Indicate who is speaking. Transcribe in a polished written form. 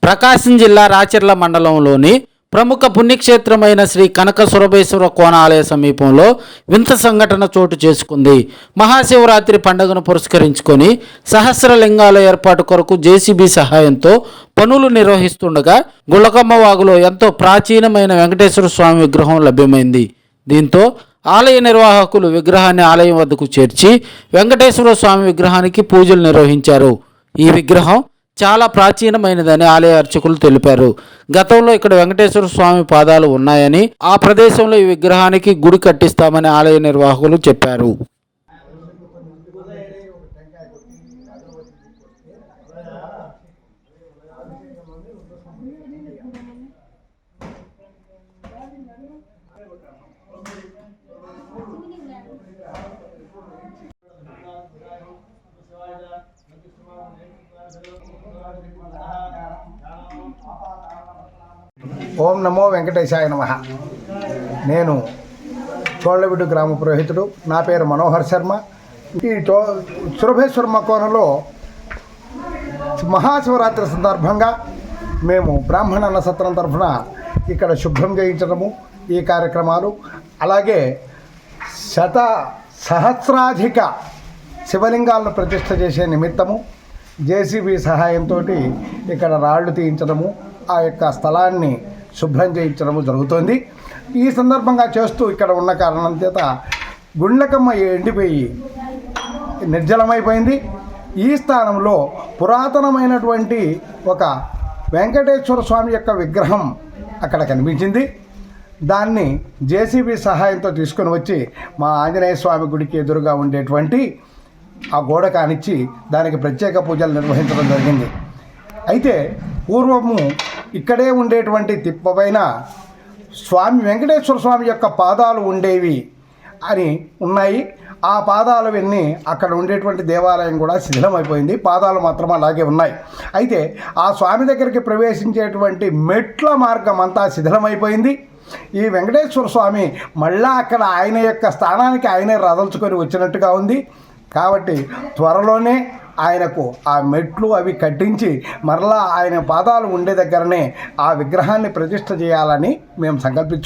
Speaker 1: ప్రకాశం జిల్లా రాచర్ల మండలంలోని ప్రముఖ పుణ్యక్షేత్రమైన శ్రీ కనక సురభేశ్వర కోణాలయ సమీపంలో వింత సంఘటన చోటు చేసుకుంది. మహాశివరాత్రి పండుగను పురస్కరించుకొని సహస్రలింగాల ఏర్పాటు కొరకు జేసీబీ సహాయంతో పనులు నిర్వహిస్తుండగా గుళ్ళకమ్మ వాగులో ఎంతో ప్రాచీనమైన వెంకటేశ్వర స్వామి విగ్రహం లభ్యమైంది. దీంతో ఆలయ నిర్వాహకులు విగ్రహాన్ని ఆలయం వద్దకు చేర్చి వెంకటేశ్వర స్వామి విగ్రహానికి పూజలు నిర్వహించారు. ఈ విగ్రహం చాలా ప్రాచీనమైనదని ఆలయ అర్చకులు తెలిపారు. గతంలో ఇక్కడ వెంకటేశ్వర స్వామి పాదాలు ఉన్నాయని, ఆ ప్రదేశంలో ఈ విగ్రహానికి గుడి కట్టిస్తామని ఆలయ నిర్వాహకులు చెప్పారు.
Speaker 2: ఓం నమో వెంకటేశాయ నమః. నేను చోళ్ళబిడ్డు గ్రామ పురోహితుడు. నా పేరు మనోహర్ శర్మ. ఈ సురభేశ్వర కోనలో మహాశివరాత్రి సందర్భంగా మేము బ్రాహ్మణ అన్న సత్రం తరఫున ఇక్కడ శుభ్రం చేయించడము, ఈ కార్యక్రమాలు, అలాగే సహస్రాధిక శివలింగాలను ప్రతిష్ఠ చేసే నిమిత్తము జేసీబీ సహాయంతో ఇక్కడ రాళ్లు తీయించడము, ఆ యొక్క స్థలాన్ని శుభ్రం చేయించడము జరుగుతుంది. ఈ సందర్భంగా చేస్తూ ఇక్కడ ఉన్న కారణం చేత గుండ్లకమ్మ ఎండిపోయి నిర్జలమైపోయింది. ఈ స్థానంలో పురాతనమైనటువంటి ఒక వెంకటేశ్వర స్వామి యొక్క విగ్రహం అక్కడ కనిపించింది. దాన్ని జేసీబీ సహాయంతో తీసుకొని వచ్చి మా ఆంజనేయ స్వామి గుడికి ఎదురుగా ఉండేటువంటి ఆ గోడ కానిచ్చి దానికి ప్రత్యేక పూజలు నిర్వహించడం జరిగింది. అయితే పూర్వము ఇక్కడే ఉండేటువంటి తిప్పపైన స్వామి వెంకటేశ్వర స్వామి యొక్క పాదాలు ఉండేవి అని ఉన్నాయి. ఆ పాదాలు విన్ని అక్కడ ఉండేటువంటి దేవాలయం కూడా శిథిలమైపోయింది. పాదాలు మాత్రం అలాగే ఉన్నాయి. అయితే ఆ స్వామి దగ్గరికి ప్రవేశించేటువంటి మెట్ల మార్గం అంతా శిథిలమైపోయింది. ఈ వెంకటేశ్వర స్వామి మళ్ళా అక్కడ ఆయన యొక్క స్థానానికి ఆయనే రదల్చుకొని వచ్చినట్టుగా ఉంది. కాబట్టి త్వరలోనే ఆయనకు ఆ మెట్లు అవి కట్టించి మరలా ఆయన పాదాలు ఉండే దగ్గరనే ఆ విగ్రహాన్ని ప్రతిష్ఠ చేయాలని మేము సంకల్పించుకున్నాం.